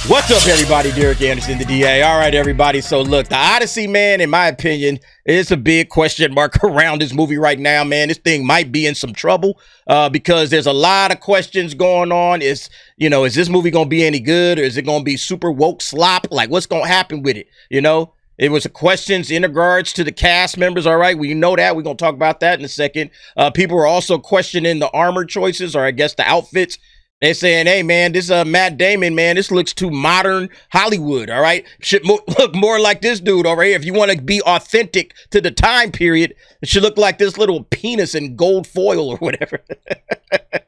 What's up, everybody? Derek Anderson, the DA. All right, everybody. So, look, the Odyssey, man, in my opinion, is a big question mark around this movie right now, man. This thing might be in some trouble because there's a lot of questions going on. Is this movie going to be any good, or is it going to be super woke slop? Like, what's going to happen with it? It was questions in regards to the cast members. All right, we know that. We're going to talk about that in a second. People are also questioning the armor choices, or I guess the outfits. They're saying, hey, man, this Matt Damon, man, this looks too modern Hollywood, all right? Should look more like this dude, all right? If you want to be authentic to the time period, it should look like this little penis in gold foil or whatever.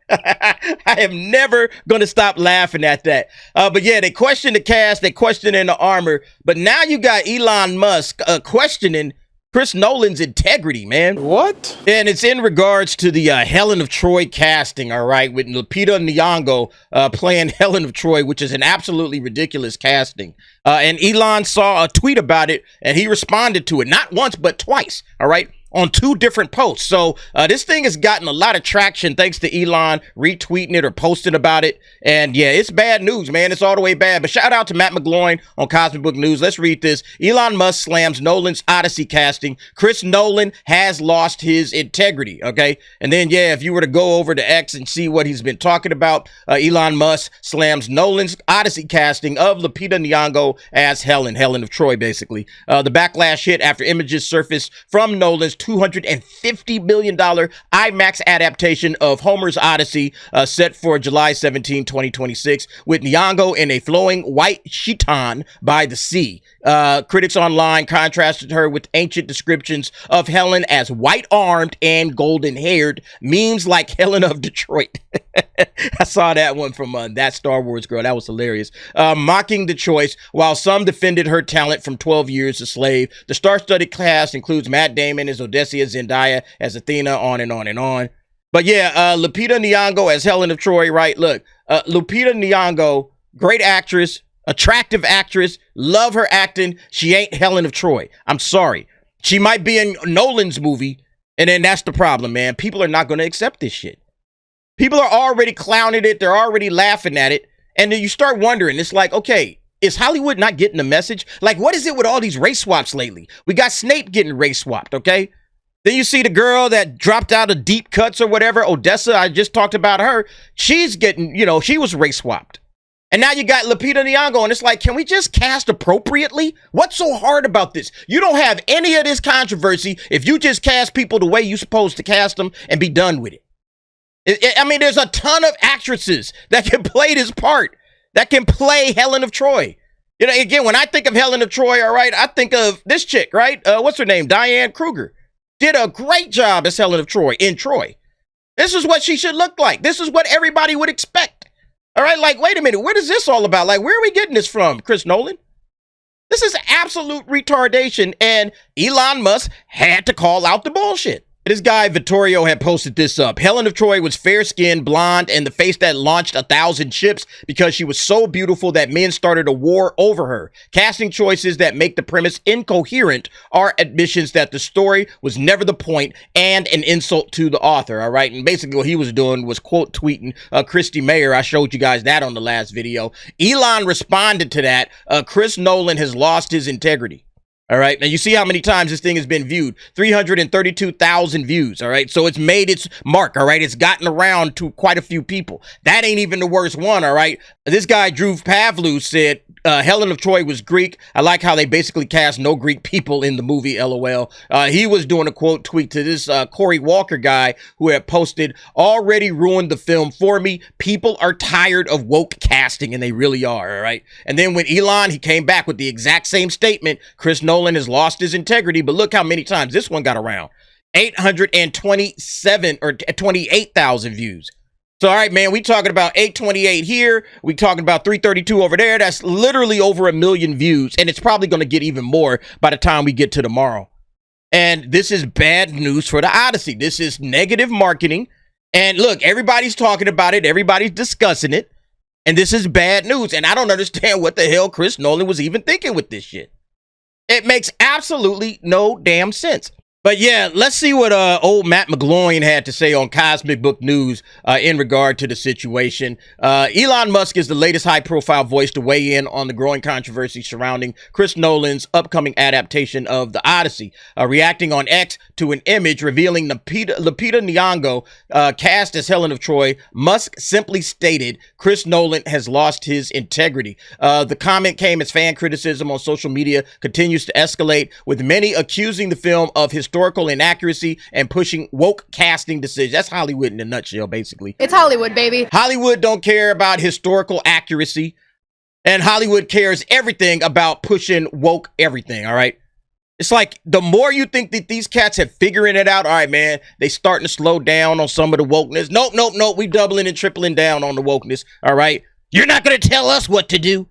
I am never going to stop laughing at that. But yeah, they question the cast, they questioning the armor, but now you got Elon Musk questioning Chris Nolan's integrity, man. What? And it's in regards to the Helen of Troy casting, all right, with Lupita Nyong'o playing Helen of Troy, which is an absolutely ridiculous casting. And Elon saw a tweet about it, and he responded to it, not once, but twice, all right, on 2 different posts. So this thing has gotten a lot of traction thanks to Elon retweeting it or posting about it. And yeah, it's bad news, man. It's all the way bad. But shout out to Matt McGloin on Cosmic Book News. Let's read this. Elon Musk slams Nolan's Odyssey casting. Chris Nolan has lost his integrity. Okay. And then, yeah, if you were to go over to X and see what he's been talking about, Elon Musk slams Nolan's Odyssey casting of Lupita Nyong'o as Helen of Troy, basically. The backlash hit after images surfaced from Nolan's $250 million IMAX adaptation of Homer's Odyssey set for July 17, 2026, with Nyong'o in a flowing white chiton by the sea. Critics online contrasted her with ancient descriptions of Helen as white-armed and golden-haired, memes like Helen of Detroit. I saw that one from that Star Wars girl. That was hilarious. Mocking the choice, while some defended her talent from 12 Years a Slave. The star-studded cast includes Matt Damon as Odyssey, Zendaya as Athena, on and on and on. But yeah, Lupita Nyong'o as Helen of Troy, right? Look, Lupita Nyong'o, great actress, attractive actress, love her acting. She ain't Helen of Troy. I'm sorry. She might be in Nolan's movie, and then that's the problem, man. People are not going to accept this shit. People are already clowning it. They're already laughing at it. And then you start wondering, it's like, okay, is Hollywood not getting the message? Like, what is it with all these race swaps lately? We got Snape getting race swapped, okay? Then you see the girl that dropped out of Deep Cuts or whatever, Odessa, I just talked about her. She's getting, she was race swapped. And now you got Lupita Nyong'o, and it's like, can we just cast appropriately? What's so hard about this? You don't have any of this controversy if you just cast people the way you're supposed to cast them and be done with it. I mean, there's a ton of actresses that can play this part, that can play Helen of Troy. Again, when I think of Helen of Troy, all right, I think of this chick, right? What's her name? Diane Kruger. Did a great job as Helen of Troy in Troy. This is what she should look like. This is what everybody would expect. All right, like, wait a minute, what is this all about? Like, where are we getting this from, Chris Nolan? This is absolute retardation, and Elon Musk had to call out the bullshit. This guy, Vittorio, had posted this up. Helen of Troy was fair-skinned, blonde, and the face that launched 1,000 ships because she was so beautiful that men started a war over her. Casting choices that make the premise incoherent are admissions that the story was never the point and an insult to the author, all right? And basically what he was doing was quote tweeting Christy Mayer. I showed you guys that on the last video. Elon responded to that. Chris Nolan has lost his integrity. All right. Now you see how many times this thing has been viewed. 332,000 views. All right. So it's made its mark. All right. It's gotten around to quite a few people. That ain't even the worst one. All right. This guy, Drew Pavlou, said Helen of Troy was Greek. I like how they basically cast no Greek people in the movie, LOL. He was doing a quote tweet to this Corey Walker guy who had posted, already ruined the film for me. People are tired of woke casting, and they really are. All right. And then when Elon, he came back with the exact same statement. Chris Nolan has lost his integrity, but look how many times this one got around. 827 or 28,000 views. So, all right, man, we talking about 828 here. We talking about 332 over there. That's literally over 1 million views, and it's probably going to get even more by the time we get to tomorrow. And this is bad news for the Odyssey. This is negative marketing. And look, everybody's talking about it. Everybody's discussing it. And this is bad news. And I don't understand what the hell Chris Nolan was even thinking with this shit. It makes absolutely no damn sense. But yeah, let's see what old Matt McGloin had to say on Cosmic Book News in regard to the situation. Elon Musk is the latest high-profile voice to weigh in on the growing controversy surrounding Chris Nolan's upcoming adaptation of the Odyssey. Reacting on X to an image revealing Lupita Nyong'o cast as Helen of Troy, Musk simply stated Chris Nolan has lost his integrity. The comment came as fan criticism on social media continues to escalate, with many accusing the film of historical inaccuracy and pushing woke casting decisions. That's Hollywood in a nutshell, basically. It's Hollywood, baby. Hollywood don't care about historical accuracy, and Hollywood cares everything about pushing woke everything, all right? It's like the more you think that these cats have figuring it out, all right, man, they starting to slow down on some of the wokeness. Nope. We doubling and tripling down on the wokeness, all right? You're not going to tell us what to do.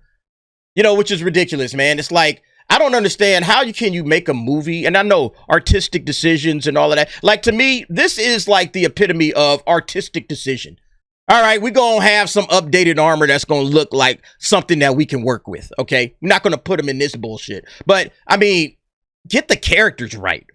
You know, which is ridiculous, man. It's like, I don't understand how can you make a movie, and I know artistic decisions and all of that. Like, to me, this is like the epitome of artistic decision. All right, we're going to have some updated armor that's going to look like something that we can work with, okay? We're not going to put them in this bullshit. But, I mean, get the characters right.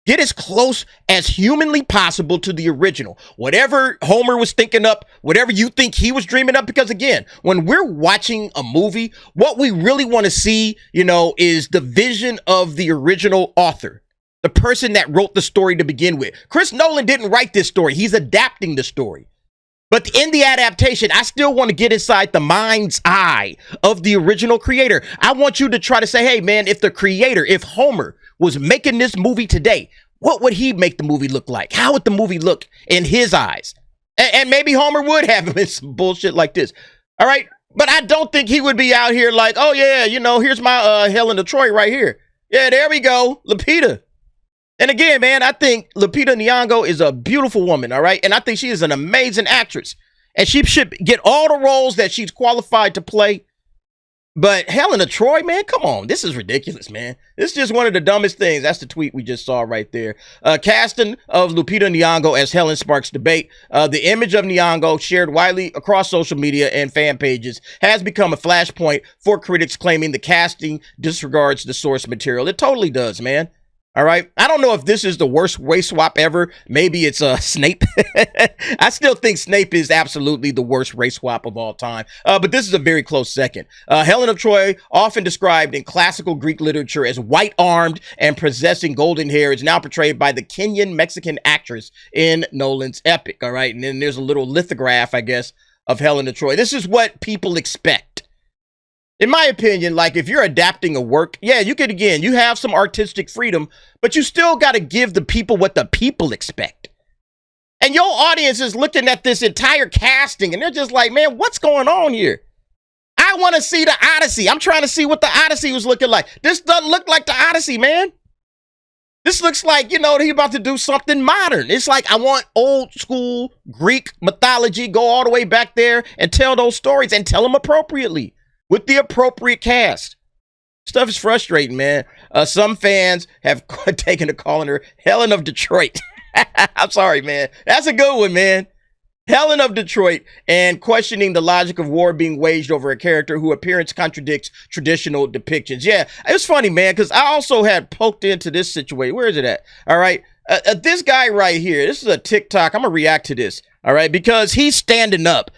Get as close as humanly possible to the original. Whatever Homer was thinking up, whatever you think he was dreaming up, because again, when we're watching a movie, what we really want to see, you know, is the vision of the original author, the person that wrote the story to begin with. Chris Nolan didn't write this story. He's adapting the story. But in the adaptation, I still want to get inside the mind's eye of the original creator. I want you to try to say, hey, man, if the creator, if Homer was making this movie today, what would he make the movie look like? How would the movie look in his eyes? And maybe Homer would have him in some bullshit like this. All right. But I don't think he would be out here like, oh, yeah, you know, here's my Helen of Troy right here. Yeah, there we go. Lupita. And again, man, I think Lupita Nyong'o is a beautiful woman, all right? And I think she is an amazing actress. And she should get all the roles that she's qualified to play. But Helen of Troy, man, come on. This is ridiculous, man. This is just one of the dumbest things. That's the tweet we just saw right there. Casting of Lupita Nyong'o as Helen sparks debate. The image of Nyong'o, shared widely across social media and fan pages, has become a flashpoint for critics claiming the casting disregards the source material. It totally does, man. All right. I don't know if this is the worst race swap ever. Maybe it's Snape. I still think Snape is absolutely the worst race swap of all time. But this is a very close second. Helen of Troy, often described in classical Greek literature as white-armed and possessing golden hair, is now portrayed by the Kenyan-Mexican actress in Nolan's epic. All right. And then there's a little lithograph, I guess, of Helen of Troy. This is what people expect. In my opinion, like if you're adapting a work, yeah, you could, again, you have some artistic freedom, but you still got to give the people what the people expect. And your audience is looking at this entire casting and they're just like, man, what's going on here? I want to see the Odyssey. I'm trying to see what the Odyssey was looking like. This doesn't look like the Odyssey, man. This looks like, you know, he's about to do something modern. It's like, I want old school Greek mythology, go all the way back there and tell those stories and tell them appropriately, with the appropriate cast. Stuff is frustrating, man. Some fans have taken to calling her Helen of Detroit. I'm sorry, man. That's a good one, man. Helen of Detroit, and questioning the logic of war being waged over a character whose appearance contradicts traditional depictions. Yeah, it was funny, man, because I also had poked into this situation. Where is it at? All right. This guy right here, this is a TikTok. I'm going to react to this. All right, because he's standing up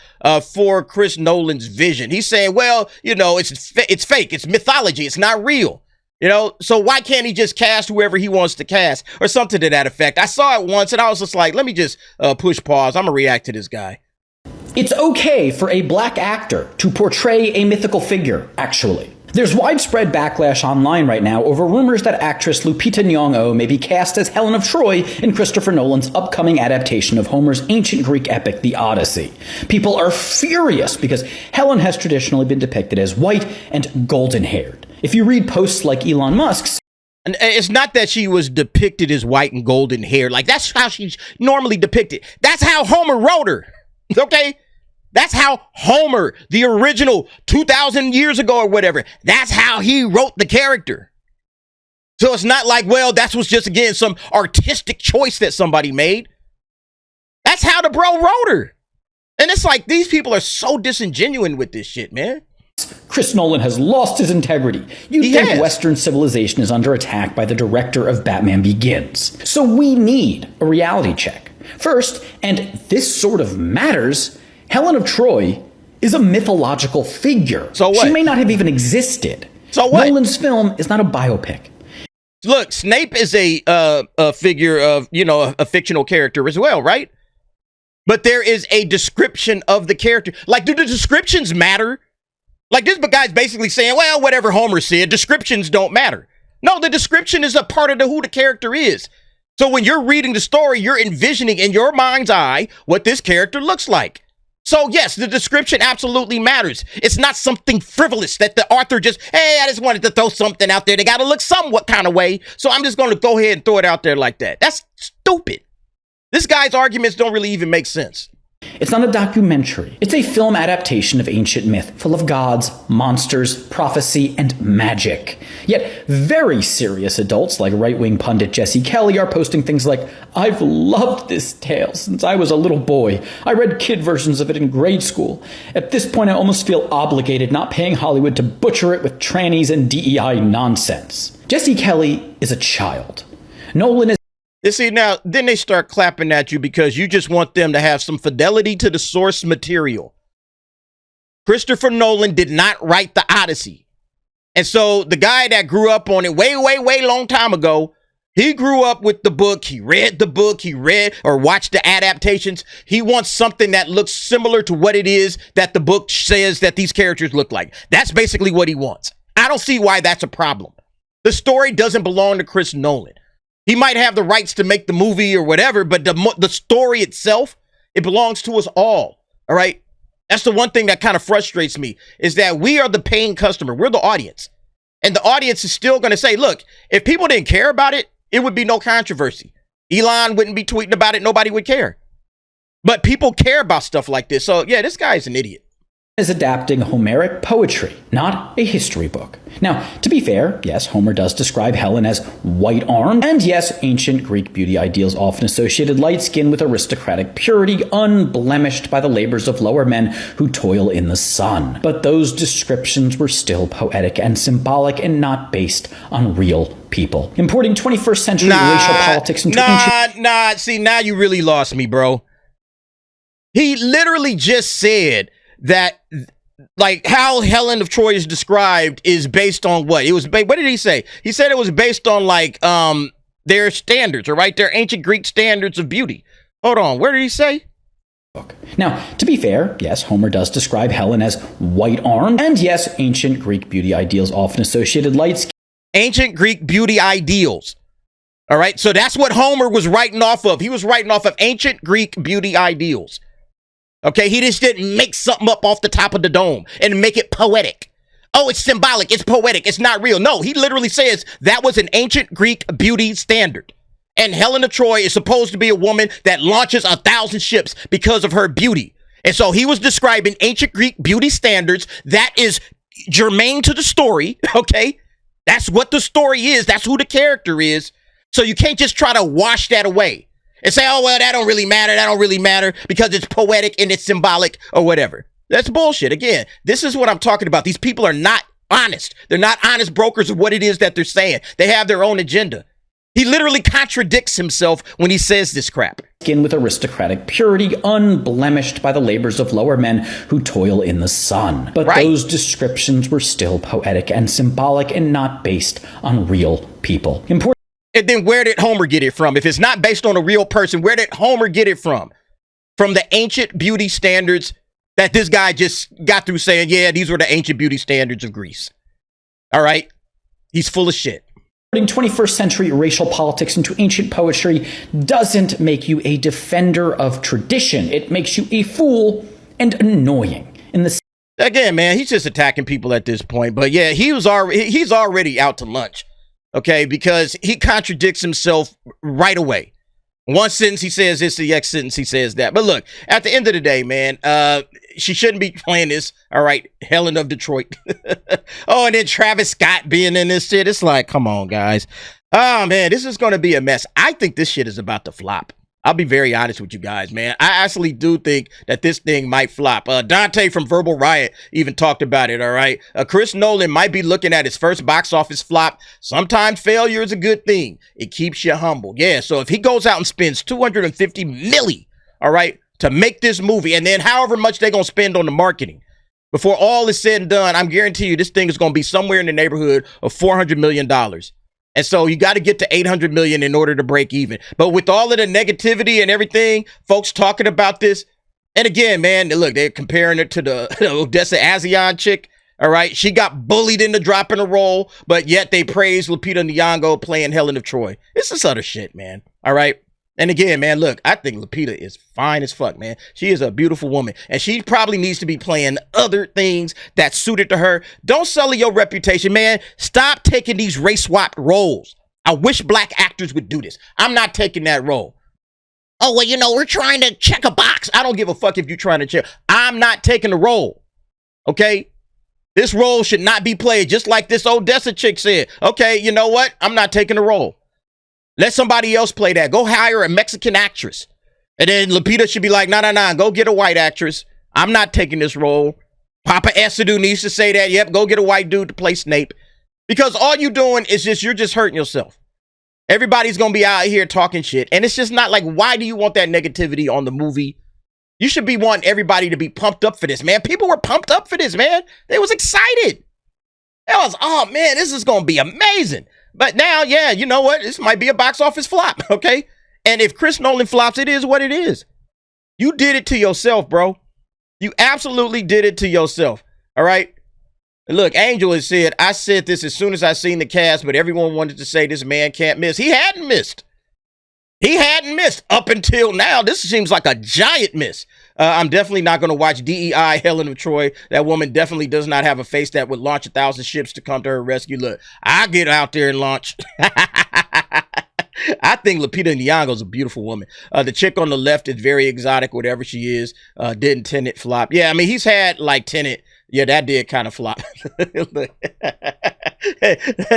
for Chris Nolan's vision. He's saying, well, you know, it's fake. It's mythology. It's not real. You know, so why can't he just cast whoever he wants to cast or something to that effect? I saw it once and I was just like, let me just push pause. I'm going to react to this guy. It's okay for a black actor to portray a mythical figure, actually. There's widespread backlash online right now over rumors that actress Lupita Nyong'o may be cast as Helen of Troy in Christopher Nolan's upcoming adaptation of Homer's ancient Greek epic, The Odyssey. People are furious because Helen has traditionally been depicted as white and golden-haired. If you read posts like Elon Musk's, and it's not that she was depicted as white and golden hair. Like, that's how she's normally depicted. That's how Homer wrote her. Okay? That's how Homer, the original 2,000 years ago or whatever, that's how he wrote the character. So it's not like, well, that was just, again, some artistic choice that somebody made. That's how the bro wrote her. And it's like, these people are so disingenuous with this shit, man. Chris Nolan has lost his integrity. You'd think Western civilization is under attack by the director of Batman Begins. So we need a reality check. First, and this sort of matters, Helen of Troy is a mythological figure. So what? She may not have even existed. So what? Nolan's film is not a biopic. Look, Snape is a figure of, a fictional character as well, right? But there is a description of the character. Like, do the descriptions matter? Like, this guy's basically saying, well, whatever Homer said, descriptions don't matter. No, the description is a part of who the character is. So when you're reading the story, you're envisioning in your mind's eye what this character looks like. So yes, the description absolutely matters. It's not something frivolous that the author just, hey, I just wanted to throw something out there. They got to look somewhat kind of way. So I'm just going to go ahead and throw it out there like that. That's stupid. This guy's arguments don't really even make sense. It's not a documentary. It's a film adaptation of ancient myth, full of gods, monsters, prophecy, and magic. Yet very serious adults like right-wing pundit Jesse Kelly are posting things like, I've loved this tale since I was a little boy. I read kid versions of it in grade school. At this point, I almost feel obligated not paying Hollywood to butcher it with trannies and DEI nonsense. Jesse Kelly is a child. Nolan is You see, now, then they start clapping at you because you just want them to have some fidelity to the source material. Christopher Nolan did not write the Odyssey. And so the guy that grew up on it way long time ago, he grew up with the book. He read the book. He read or watched the adaptations. He wants something that looks similar to what it is that the book says that these characters look like. That's basically what he wants. I don't see why that's a problem. The story doesn't belong to Chris Nolan. He might have the rights to make the movie or whatever, but the story itself, it belongs to us all right? That's the one thing that kind of frustrates me, is that we are the paying customer. We're the audience. And the audience is still going to say, look, if people didn't care about it, it would be no controversy. Elon wouldn't be tweeting about it. Nobody would care. But people care about stuff like this. So, yeah, this guy is an idiot. Is adapting Homeric poetry, not a history book. Now, to be fair, yes, Homer does describe Helen as white-armed, and yes, ancient Greek beauty ideals often associated light skin with aristocratic purity, unblemished by the labors of lower men who toil in the sun. But those descriptions were still poetic and symbolic and not based on real people. Importing 21st century racial politics into ancient... See, now you really lost me, bro. He literally just said that, like, how Helen of Troy is described is based on what? It was, what did he say? He said it was based on, like, their standards, or right? Their ancient Greek standards of beauty. Hold on, where did he say? Now, to be fair, yes, Homer does describe Helen as white-armed, and yes, ancient Greek beauty ideals often associated light skin. Ancient Greek beauty ideals. All right, so that's what Homer was writing off of. He was writing off of ancient Greek beauty ideals. Okay, he just didn't make something up off the top of the dome and make it poetic. Oh, it's symbolic, it's poetic, it's not real. No, he literally says that was an ancient Greek beauty standard. And Helen of Troy is supposed to be a woman that launches 1,000 ships because of her beauty. And so he was describing ancient Greek beauty standards that is germane to the story, okay? That's what the story is. That's who the character is. So you can't just try to wash that away and say, oh, well, that don't really matter. That don't really matter because it's poetic and it's symbolic or whatever. That's bullshit. Again, this is what I'm talking about. These people are not honest. They're not honest brokers of what it is that they're saying. They have their own agenda. He literally contradicts himself when he says this crap. Skin with aristocratic purity, unblemished by the labors of lower men who toil in the sun. But those descriptions were still poetic and symbolic and not based on real people. And then where did Homer get it from? If it's not based on a real person, where did Homer get it from? From the ancient beauty standards that this guy just got through saying, yeah, these were the ancient beauty standards of Greece. All right? He's full of shit. Putting 21st century racial politics into ancient poetry doesn't make you a defender of tradition. It makes you a fool and annoying. Again, man, he's just attacking people at this point. But yeah, he's already out to lunch. Okay, because he contradicts himself right away. One sentence he says this, the next sentence he says that. But look, at the end of the day, man, she shouldn't be playing this. All right, Helen of Detroit. Oh, and then Travis Scott being in this shit. It's like, come on, guys. Oh, man, this is going to be a mess. I think this shit is about to flop. I'll be very honest with you guys, man. I actually do think that this thing might flop. Dante from Verbal Riot even talked about it, all right? Chris Nolan might be looking at his first box office flop. Sometimes failure is a good thing. It keeps you humble. Yeah, so if he goes out and spends $250 million, all right, to make this movie, and then however much they're going to spend on the marketing, before all is said and done, I'm guarantee you this thing is going to be somewhere in the neighborhood of $400 million. And so you got to get to 800 million in order to break even. But with all of the negativity and everything, folks talking about this, and again, man, look, they're comparing it to the Odessa Azion chick. All right, she got bullied into dropping a role, but yet they praise Lupita Nyong'o playing Helen of Troy. It's this other shit, man. All right. And again, man, look, I think Lupita is fine as fuck, man. She is a beautiful woman, and she probably needs to be playing other things that's suited to her. Don't sully your reputation, man. Stop taking these race-swapped roles. I wish black actors would do this. I'm not taking that role. Oh, well, you know, we're trying to check a box. I don't give a fuck if you're trying to check. I'm not taking the role, okay? This role should not be played, just like this Odessa chick said. Okay, you know what? I'm not taking the role. Let somebody else play that. Go hire a Mexican actress. And then Lupita should be like, nah. Go get a white actress. I'm not taking this role. Papa Esidu needs to say that. Yep, go get a white dude to play Snape. Because all you're doing is you're just hurting yourself. Everybody's going to be out here talking shit. And it's just not like, why do you want that negativity on the movie? You should be wanting everybody to be pumped up for this, man. People were pumped up for this, man. They was excited. It was, oh, man, this is going to be amazing. But now, yeah, you know what? This might be a box office flop, okay? And if Chris Nolan flops, it is what it is. You did it to yourself, bro. You absolutely did it to yourself, all right? Look, Angel has said, I said this as soon as I seen the cast, but everyone wanted to say this man can't miss. He hadn't missed. He hadn't missed up until now. This seems like a giant miss. I'm definitely not going to watch DEI Helen of Troy. That woman definitely does not have a face that would launch 1,000 ships to come to her rescue. Look, I get out there and launch. I think Lupita Nyong'o is a beautiful woman. The chick on the left is very exotic, whatever she is. Didn't Tenet flop? Yeah, I mean, he's had like Tenet. Yeah, that did kind of flop. Do the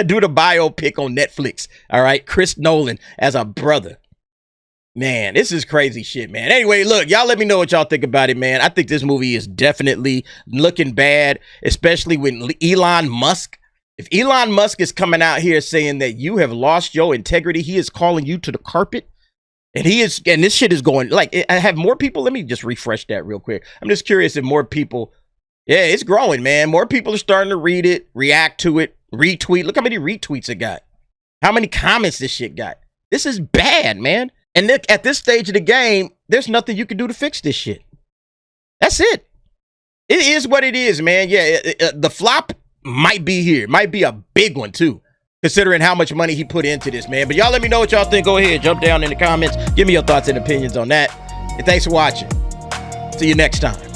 biopic on Netflix. All right, Chris Nolan as a brother. Man, this is crazy shit, man. Anyway, look, y'all let me know what y'all think about it, man. I think this movie is definitely looking bad, especially with Elon Musk. If Elon Musk is coming out here saying that you have lost your integrity, he is calling you to the carpet. And this shit is going, like, I have more people. Let me just refresh that real quick. I'm just curious if more people, yeah, it's growing, man. More people are starting to read it, react to it, retweet. Look how many retweets it got. How many comments this shit got. This is bad, man. And Nick, at this stage of the game, there's nothing you can do to fix this shit. That's it. It is what it is, man. Yeah, the flop might be here. Might be a big one, too, considering how much money he put into this, man. But y'all let me know what y'all think. Go ahead. Jump down in the comments. Give me your thoughts and opinions on that. And thanks for watching. See you next time.